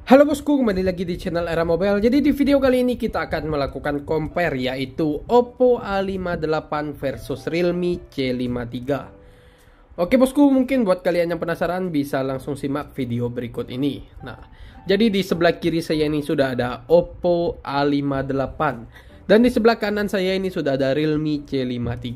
Halo bosku, kembali lagi di channel Era Mobile. Jadi di video kali ini kita akan melakukan compare, yaitu Oppo A58 versus Realme C53. Oke bosku, mungkin buat kalian yang penasaran bisa langsung simak video berikut ini. Nah, jadi di sebelah kiri saya ini sudah ada Oppo A58 dan di sebelah kanan saya ini sudah ada Realme C53.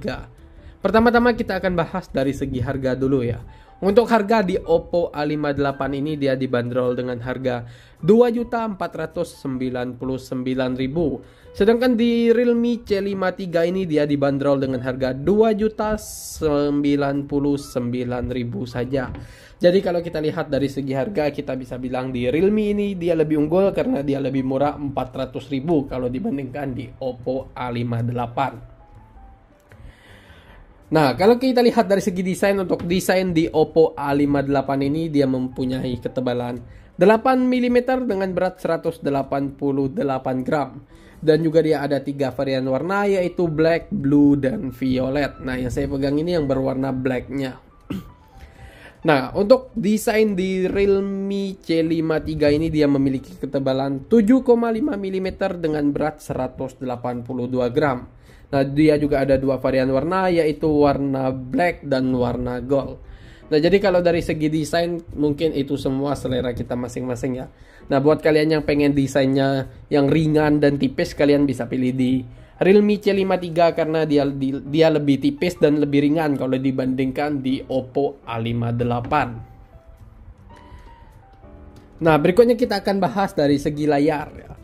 Pertama-tama kita akan bahas dari segi harga dulu ya. Untuk harga di Oppo A58 ini dia dibanderol dengan harga 2.499.000. Sedangkan di Realme C53 ini dia dibanderol dengan harga 2.099.000 saja. Jadi kalau kita lihat dari segi harga, kita bisa bilang di Realme ini dia lebih unggul karena dia lebih murah 400.000 kalau dibandingkan di Oppo A58. Nah, kalau kita lihat dari segi desain, untuk desain di Oppo A58 ini dia mempunyai ketebalan 8 mm dengan berat 188 gram. Dan juga dia ada 3 varian warna, yaitu black, blue, dan violet. Nah, yang saya pegang ini yang berwarna blacknya. Nah, untuk desain di Realme C53 ini dia memiliki ketebalan 7,5 mm dengan berat 182 gram. Nah, dia juga ada 2 varian warna, yaitu warna black dan warna gold. Nah, jadi kalau dari segi desain mungkin itu semua selera kita masing-masing ya. Nah, buat kalian yang pengen desainnya yang ringan dan tipis, kalian bisa pilih di Realme C53 karena dia lebih tipis dan lebih ringan kalau dibandingkan di Oppo A58. Nah, berikutnya kita akan bahas dari segi layar ya.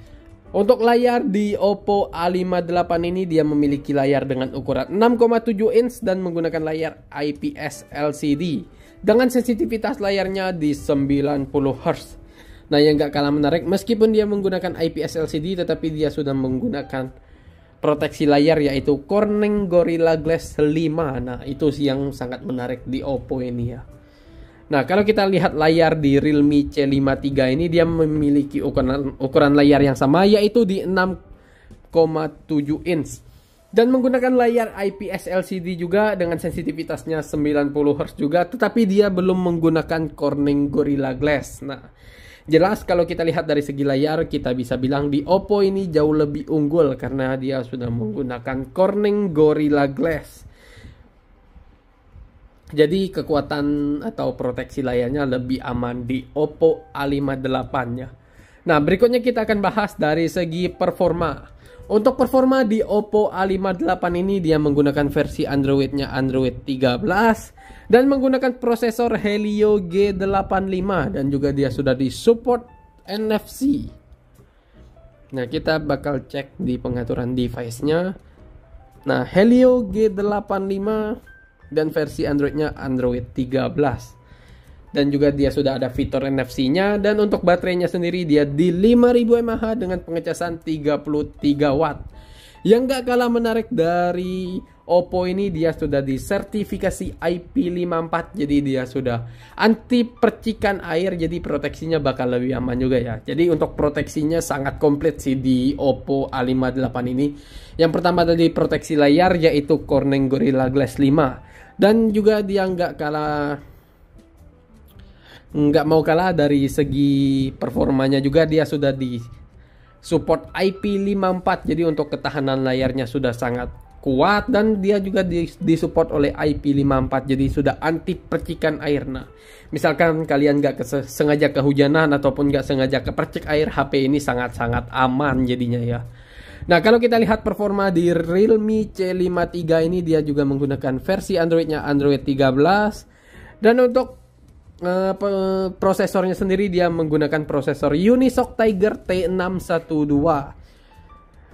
Untuk layar di Oppo A58 ini dia memiliki layar dengan ukuran 6,7 inch dan menggunakan layar IPS LCD dengan sensitivitas layarnya di 90 Hz. Nah, yang gak kalah menarik, meskipun dia menggunakan IPS LCD tetapi dia sudah menggunakan proteksi layar, yaitu Corning Gorilla Glass 5. Nah, itu sih yang sangat menarik di Oppo ini ya. Nah, kalau kita lihat layar di Realme C53 ini dia memiliki ukuran layar yang sama, yaitu di 6,7 inch dan menggunakan layar IPS LCD juga dengan sensitivitasnya 90 Hz juga, tetapi dia belum menggunakan Corning Gorilla Glass. Nah, jelas kalau kita lihat dari segi layar, kita bisa bilang di Oppo ini jauh lebih unggul karena dia sudah menggunakan Corning Gorilla Glass. Jadi kekuatan atau proteksi layarnya lebih aman di Oppo A58 ya. Nah, berikutnya kita akan bahas dari segi performa. Untuk performa di Oppo A58 ini dia menggunakan versi Android-nya Android 13 dan menggunakan prosesor Helio G85 dan juga dia sudah disupport NFC. Nah, kita bakal cek di pengaturan device-nya. Nah, Helio G85 dan versi Android-nya Android 13. Dan juga dia sudah ada fitur NFC-nya. Dan untuk baterainya sendiri dia di 5000 mAh dengan pengecasan 33 watt. Yang gak kalah menarik dari Oppo ini, dia sudah disertifikasi IP54. Jadi dia sudah anti percikan air, jadi proteksinya bakal lebih aman juga ya. Jadi untuk proteksinya sangat komplit sih di Oppo A58 ini. Yang pertama tadi proteksi layar, yaitu Corning Gorilla Glass 5. Dan juga dia nggak mau kalah dari segi performanya juga, dia sudah di support IP54. Jadi untuk ketahanan layarnya sudah sangat kuat dan dia juga disupport oleh IP54. Jadi sudah anti percikan air. Nah, misalkan kalian nggak sengaja kehujanan ataupun nggak sengaja kepercik air, HP ini sangat-sangat aman jadinya ya. Nah, kalau kita lihat performa di Realme C53 ini dia juga menggunakan versi Android-nya Android 13. Dan untuk prosesornya sendiri dia menggunakan prosesor Unisoc Tiger T612.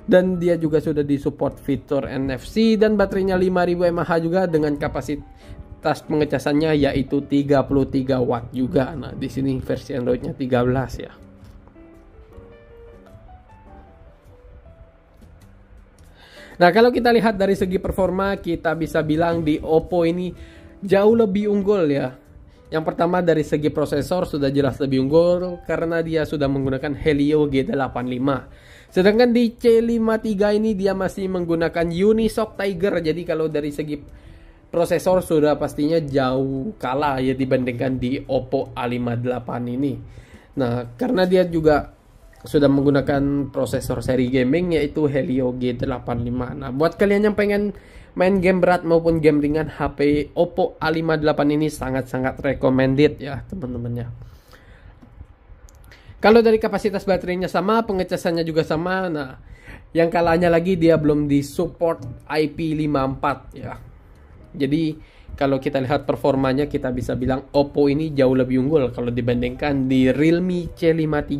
Dan dia juga sudah disupport fitur NFC dan baterainya 5000 mAh juga dengan kapasitas pengecasannya yaitu 33 watt juga. Nah, di sini versi Android-nya 13 ya. Nah, kalau kita lihat dari segi performa, kita bisa bilang di Oppo ini jauh lebih unggul ya. Yang pertama dari segi prosesor sudah jelas lebih unggul karena dia sudah menggunakan Helio G85. Sedangkan di C53 ini dia masih menggunakan Unisoc Tiger. Jadi kalau dari segi prosesor sudah pastinya jauh kalah ya dibandingkan di Oppo A58 ini. Nah, karena dia juga sudah menggunakan prosesor seri gaming yaitu Helio G85. Nah, buat kalian yang pengen main game berat maupun game ringan, HP Oppo A58 ini sangat-sangat recommended ya teman-teman ya. Kalau dari kapasitas baterainya sama, pengecasannya juga sama. Nah, yang kalahnya lagi dia belum disupport IP54 ya. Jadi kalau kita lihat performanya, kita bisa bilang Oppo ini jauh lebih unggul kalau dibandingkan di Realme C53.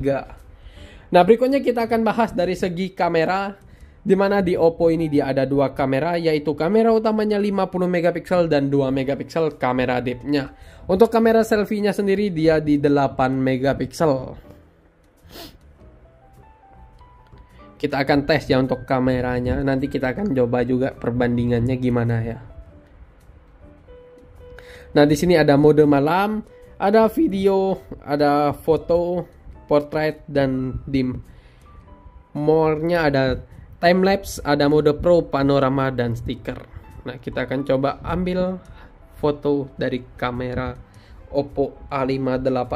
Nah, berikutnya kita akan bahas dari segi kamera, di mana di Oppo ini dia ada dua kamera, yaitu kamera utamanya 50 megapiksel dan 2 megapiksel kamera depth-nya. Untuk kamera selfie-nya sendiri dia di 8 megapiksel. Kita akan tes ya untuk kameranya. Nanti kita akan coba juga perbandingannya gimana ya. Nah, di sini ada mode malam, ada video, ada foto, portrait, dan dim. More-nya ada time lapse, ada mode pro, panorama, dan stiker. Nah, kita akan coba ambil foto dari kamera Oppo A58.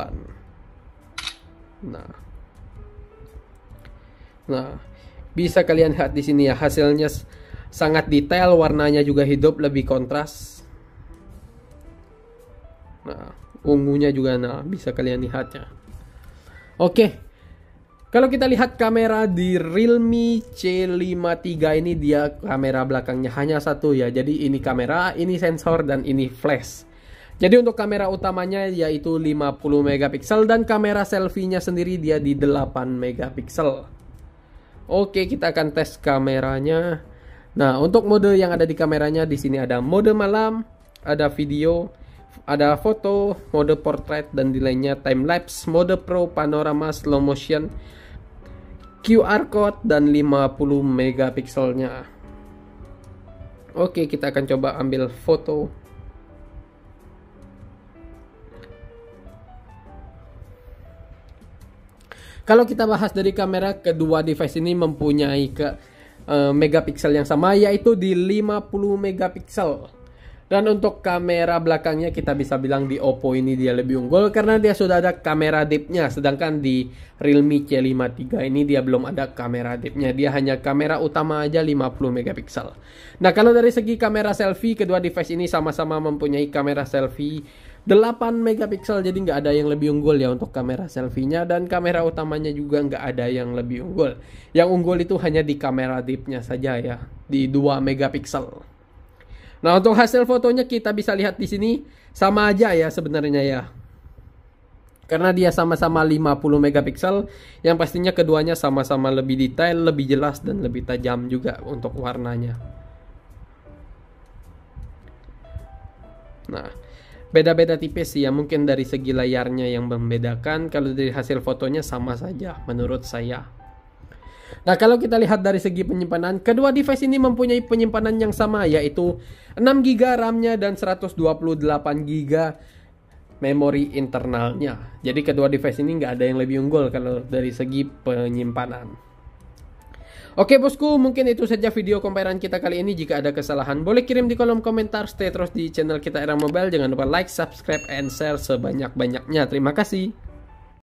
Nah, bisa kalian lihat di sini ya, hasilnya sangat detail, warnanya juga hidup, lebih kontras. Nah, ungunya juga bisa kalian lihat ya. Oke. Kalau kita lihat kamera di Realme C53 ini, dia kamera belakangnya hanya satu ya. Jadi ini kamera, ini sensor, dan ini flash. Jadi untuk kamera utamanya yaitu 50 megapiksel dan kamera selfie-nya sendiri dia di 8 megapiksel. Oke, kita akan tes kameranya. Nah, untuk mode yang ada di kameranya di sini ada mode malam, ada video, ada foto, mode portrait, dan di lainnya time lapse, mode pro, panorama, slow motion, QR code, dan 50 megapikselnya. Oke, kita akan coba ambil foto. Kalau kita bahas dari kamera, kedua device ini mempunyai megapiksel yang sama, yaitu di 50 megapiksel. Dan untuk kamera belakangnya kita bisa bilang di Oppo ini dia lebih unggul karena dia sudah ada kamera depth-nya. Sedangkan di Realme C53 ini dia belum ada kamera depth-nya. Dia hanya kamera utama aja 50 megapiksel. Nah, kalau dari segi kamera selfie, kedua device ini sama-sama mempunyai kamera selfie 8 megapiksel. Jadi nggak ada yang lebih unggul ya untuk kamera selfie-nya. Dan kamera utamanya juga nggak ada yang lebih unggul. Yang unggul itu hanya di kamera depth-nya saja ya, di 2 megapiksel. Nah, untuk hasil fotonya kita bisa lihat di sini sama aja ya sebenarnya ya. Karena dia sama-sama 50 megapiksel, yang pastinya keduanya sama-sama lebih detail, lebih jelas, dan lebih tajam juga untuk warnanya. Nah, beda-beda tipis sih ya, mungkin dari segi layarnya yang membedakan. Kalau dari hasil fotonya sama saja menurut saya. Nah, kalau kita lihat dari segi penyimpanan, kedua device ini mempunyai penyimpanan yang sama, yaitu 6GB RAM-nya dan 128GB memori internalnya. Jadi kedua device ini nggak ada yang lebih unggul kalau dari segi penyimpanan. Oke bosku, mungkin itu saja video comparean kita kali ini. Jika ada kesalahan boleh kirim di kolom komentar. Stay terus di channel kita Era Mobile. Jangan lupa like, subscribe, and share sebanyak-banyaknya. Terima kasih.